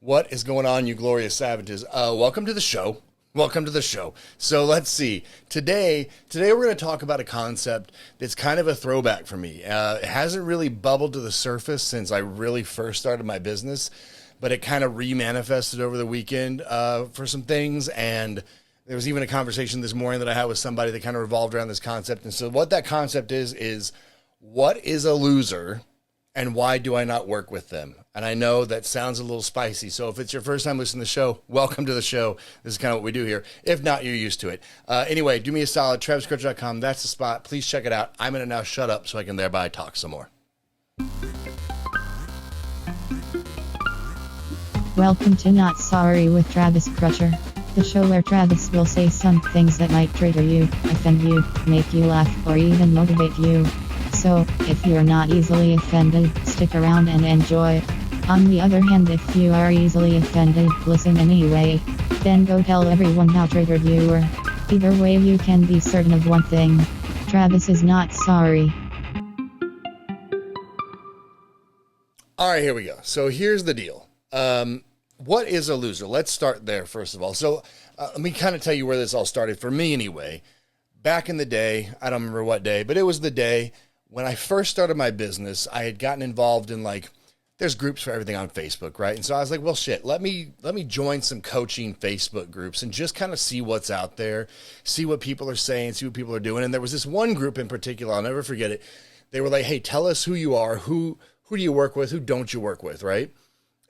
What is going on, you glorious savages? Welcome to the show. Welcome to the show. So let's see. Today we're going to talk about a concept that's kind of a throwback for me. It hasn't really bubbled to the surface since I really first started my business, but it kind of remanifested over the weekend for some things. And there was even a conversation this morning that I had with somebody that kind of revolved around this concept. And so what that concept is what is a loser? And why do I not work with them? And I know that sounds a little spicy. So if it's your first time listening to the show, welcome to the show. This is kind of what we do here. If not, you're used to it. Anyway, do me a solid, traviscrutcher.com. That's the spot. Please check it out. I'm going to now shut up so I can thereby talk some more. Welcome to Not Sorry with Travis Crutcher, the show where Travis will say some things that might trigger you, offend you, make you laugh, or even motivate you. So, if you're not easily offended, stick around and enjoy. On the other hand, if you are easily offended, listen anyway. Then go tell everyone how triggered you were. Either way, you can be certain of one thing. Travis is not sorry. All right, here we go. So here's the deal. What is a loser? Let's start there, first of all. So let me kind of tell you where this all started, for me anyway. Back in the day, I don't remember what day, but it was the day when I first started my business. I had gotten involved in, like, there's groups for everything on Facebook, right? And so I was like, well, shit, let me join some coaching Facebook groups and just kind of see what's out there, see what people are saying, see what people are doing. And there was this one group in particular, I'll never forget it. They were like, hey, tell us who you are, who do you work with, who don't you work with, right?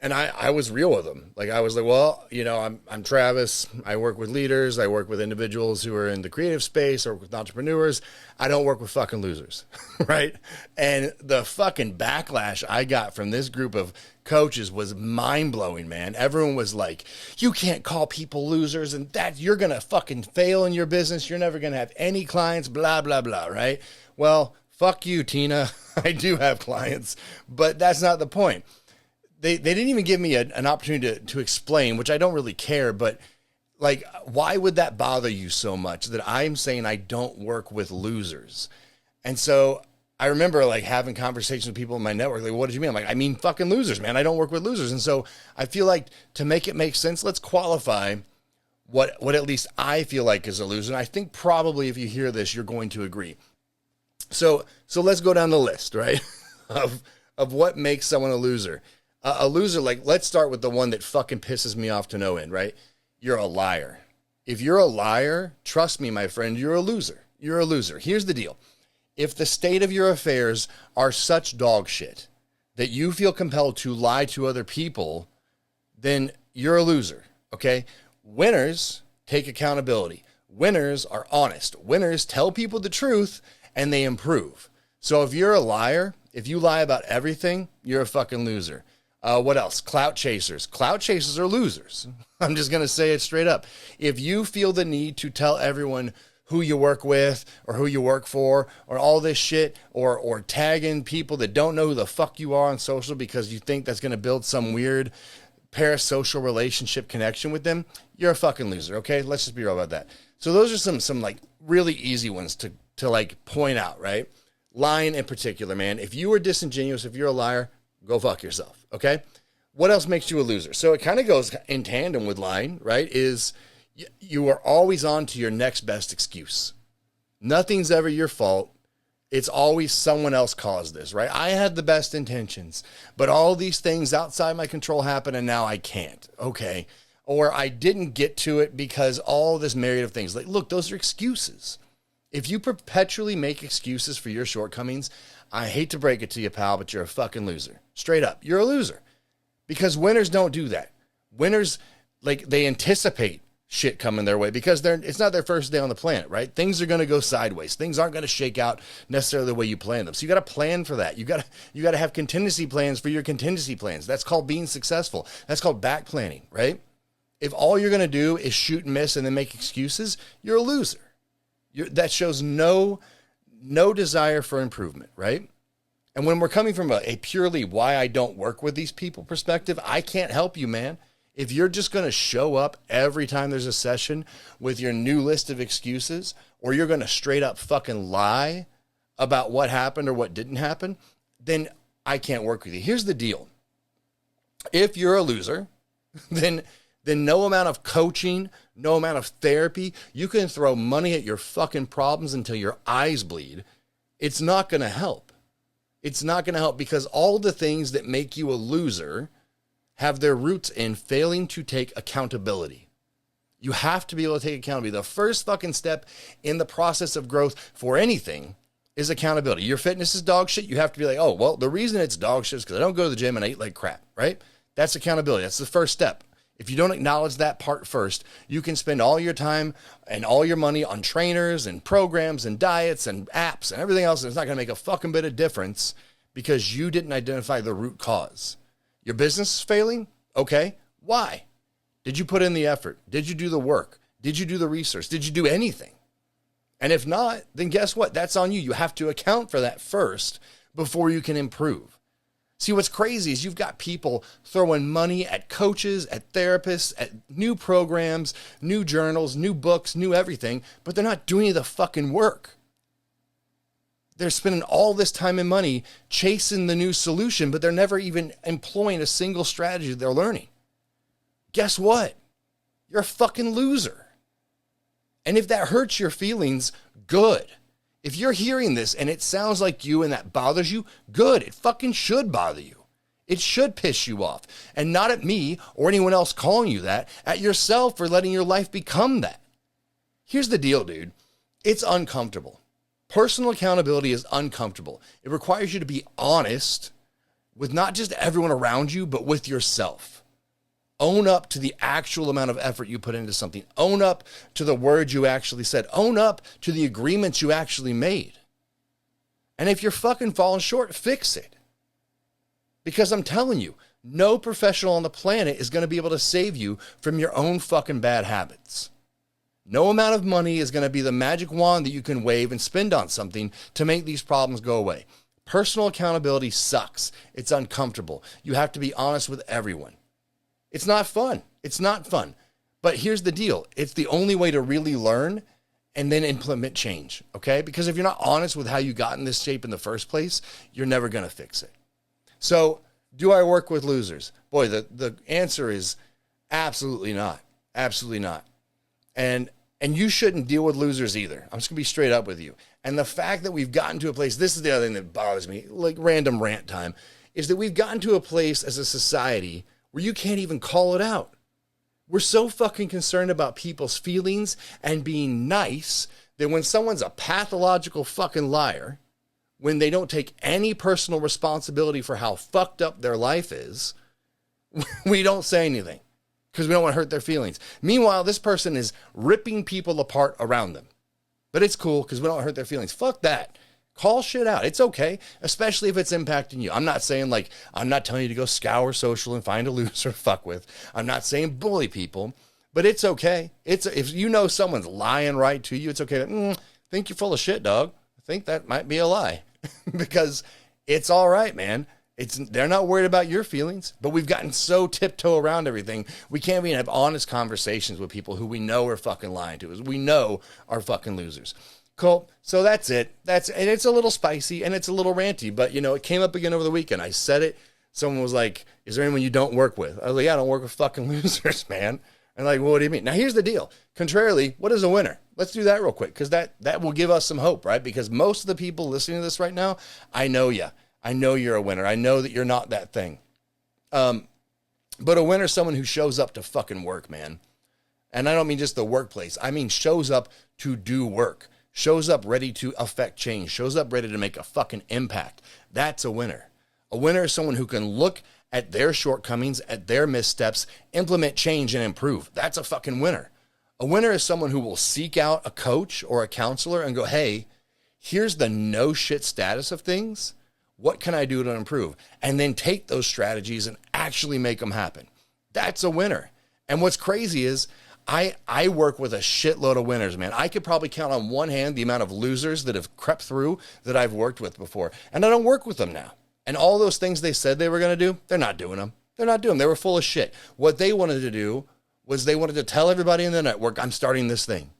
And I was real with them. Like, I was like, well, you know, I'm Travis. I work with leaders. I work with individuals who are in the creative space or with entrepreneurs. I don't work with fucking losers, right? And the fucking backlash I got from this group of coaches was mind-blowing, man. Everyone was like, you can't call people losers, and that you're going to fucking fail in your business. You're never going to have any clients, blah, blah, blah, right? Well, fuck you, Tina. I do have clients, but that's not the point. They didn't even give me an opportunity to explain, which I don't really care, but, like, why would that bother you so much that I'm saying I don't work with losers? And so I remember, like, having conversations with people in my network, like, what did you mean? I'm like, I mean fucking losers, man. I don't work with losers. And so I feel like, to make it make sense, let's qualify what at least I feel like is a loser. And I think probably if you hear this, you're going to agree. So let's go down the list, right, of what makes someone a loser. A loser, like, let's start with the one that fucking pisses me off to no end, right? You're a liar. If you're a liar, trust me, my friend, you're a loser. You're a loser. Here's the deal. If the state of your affairs are such dog shit that you feel compelled to lie to other people, then you're a loser, okay? Winners take accountability. Winners are honest. Winners tell people the truth and they improve. So if you're a liar, if you lie about everything, you're a fucking loser. What else? Clout chasers. Clout chasers are losers. I'm just going to say it straight up. If you feel the need to tell everyone who you work with or who you work for or all this shit or tagging people that don't know who the fuck you are on social because you think that's going to build some weird parasocial relationship connection with them, you're a fucking loser, okay? Let's just be real about that. So those are some like really easy ones to like point out, right? Lying in particular, man. If you are disingenuous, if you're a liar, go fuck yourself, okay? What else makes you a loser? So it kind of goes in tandem with lying, right? Is you are always on to your next best excuse. Nothing's ever your fault. It's always someone else caused this, right? I had the best intentions, but all these things outside my control happen and now I can't, okay? Or I didn't get to it because all this myriad of things. Like, look, those are excuses. If you perpetually make excuses for your shortcomings, I hate to break it to you, pal, but you're a fucking loser. Straight up, you're a loser. Because winners don't do that. Winners, like, they anticipate shit coming their way because it's not their first day on the planet, right? Things are going to go sideways. Things aren't going to shake out necessarily the way you plan them. So you got to plan for that. You got to have contingency plans for your contingency plans. That's called being successful. That's called back planning, right? If all you're going to do is shoot and miss and then make excuses, you're a loser. That shows no desire for improvement, right? And when we're coming from a purely why I don't work with these people perspective, I can't help you, man. If you're just going to show up every time there's a session with your new list of excuses, or you're going to straight up fucking lie about what happened or what didn't happen, then I can't work with you. Here's the deal. If you're a loser, then no amount of coaching, no amount of therapy, you can throw money at your fucking problems until your eyes bleed. It's not going to help. It's not going to help because all the things that make you a loser have their roots in failing to take accountability. You have to be able to take accountability. The first fucking step in the process of growth for anything is accountability. Your fitness is dog shit. You have to be like, oh, well, the reason it's dog shit is because I don't go to the gym and I eat like crap, right? That's accountability. That's the first step. If you don't acknowledge that part first, you can spend all your time and all your money on trainers and programs and diets and apps and everything else. And it's not going to make a fucking bit of difference because you didn't identify the root cause. Your business is failing? Okay. Why? Did you put in the effort? Did you do the work? Did you do the research? Did you do anything? And if not, then guess what? That's on you. You have to account for that first before you can improve. See, what's crazy is you've got people throwing money at coaches, at therapists, at new programs, new journals, new books, new everything, but they're not doing the fucking work. They're spending all this time and money chasing the new solution, but they're never even employing a single strategy they're learning. Guess what? You're a fucking loser. And if that hurts your feelings, good. If you're hearing this and it sounds like you and that bothers you, good. It fucking should bother you. It should piss you off. And not at me or anyone else calling you that, at yourself for letting your life become that. Here's the deal, dude. It's uncomfortable. Personal accountability is uncomfortable. It requires you to be honest with not just everyone around you, but with yourself. Own up to the actual amount of effort you put into something. Own up to the words you actually said. Own up to the agreements you actually made. And if you're fucking falling short, fix it. Because I'm telling you, no professional on the planet is going to be able to save you from your own fucking bad habits. No amount of money is going to be the magic wand that you can wave and spend on something to make these problems go away. Personal accountability sucks. It's uncomfortable. You have to be honest with everyone. It's not fun. It's not fun. But here's the deal. It's the only way to really learn and then implement change, okay? Because if you're not honest with how you got in this shape in the first place, you're never going to fix it. So do I work with losers? Boy, the answer is absolutely not. Absolutely not. And you shouldn't deal with losers either. I'm just going to be straight up with you. And the fact that we've gotten to a place, this is the other thing that bothers me, like random rant time, is that we've gotten to a place as a society where you can't even call it out. We're so fucking concerned about people's feelings and being nice that when someone's a pathological fucking liar, when they don't take any personal responsibility for how fucked up their life is, we don't say anything because we don't want to hurt their feelings. Meanwhile, this person is ripping people apart around them. But it's cool because we don't hurt their feelings. Fuck that. Call shit out. It's okay, especially if it's impacting you. I'm not saying I'm not telling you to go scour social and find a loser to fuck with. I'm not saying bully people, but it's okay. If you know someone's lying right to you, it's okay. Think you're full of shit, dog. I think that might be a lie because it's all right, man. They're not worried about your feelings, but we've gotten so tiptoe around everything. We can't even have honest conversations with people who we know are fucking lying to us. We know are fucking losers. Cool. So that's it. And it's a little spicy and it's a little ranty, but it came up again over the weekend. I said it. Someone was like, is there anyone you don't work with? I was like, yeah, I don't work with fucking losers, man. And like, well, what do you mean? Now here's the deal. Contrarily, what is a winner? Let's do that real quick. Cause that will give us some hope, right? Because most of the people listening to this right now, I know you. I know you're a winner. I know that you're not that thing. But a winner is someone who shows up to fucking work, man. And I don't mean just the workplace. I mean, shows up to do work. Shows up ready to affect change, shows up ready to make a fucking impact. That's a winner. A winner is someone who can look at their shortcomings, at their missteps, implement change and improve. That's a fucking winner. A winner is someone who will seek out a coach or a counselor and go, hey, here's the no shit status of things. What can I do to improve? And then take those strategies and actually make them happen. That's a winner. And what's crazy is I work with a shitload of winners, man. I could probably count on one hand the amount of losers that have crept through that I've worked with before. And I don't work with them now. And all those things they said they were going to do, they're not doing them. They're not doing them. They were full of shit. What they wanted to do was they wanted to tell everybody in the network, I'm starting this thing.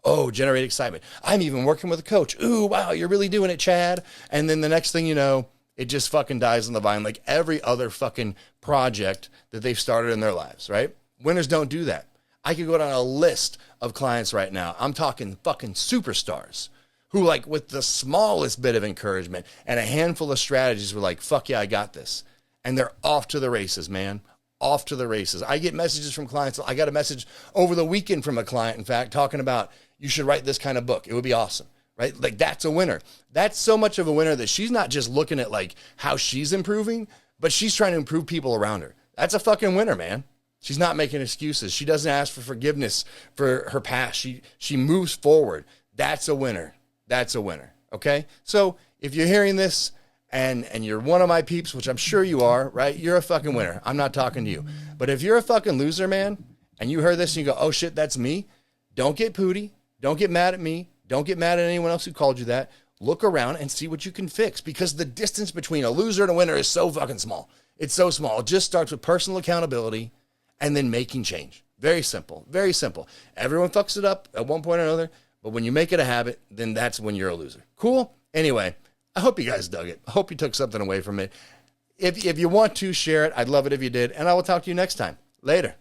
Oh, generate excitement. I'm even working with a coach. Ooh, wow, you're really doing it, Chad. And then the next thing you know, It just fucking dies on the vine like every other fucking project that they've started in their lives, right? Winners don't do that. I could go down a list of clients right now. I'm talking fucking superstars who, like, with the smallest bit of encouragement and a handful of strategies were like, fuck yeah, I got this. And they're off to the races, man. Off to the races. I get messages from clients. I got a message over the weekend from a client, in fact, talking about you should write this kind of book. It would be awesome, right? Like, that's a winner. That's so much of a winner that she's not just looking at like how she's improving, but she's trying to improve people around her. That's a fucking winner, man. She's not making excuses. She doesn't ask for forgiveness for her past. She moves forward. That's a winner. That's a winner. Okay? So if you're hearing this and you're one of my peeps, which I'm sure you are, right? You're a fucking winner. I'm not talking to you. But if you're a fucking loser, man, and you heard this and you go, oh shit, that's me, don't get pooty. Don't get mad at me. Don't get mad at anyone else who called you that. Look around and see what you can fix, because the distance between a loser and a winner is so fucking small. It's so small. It just starts with personal accountability and then making change. Very simple. Very simple. Everyone fucks it up at one point or another, but when you make it a habit, then that's when you're a loser. Cool? Anyway, I hope you guys dug it. I hope you took something away from it. If you want to share it, I'd love it if you did, and I will talk to you next time. Later.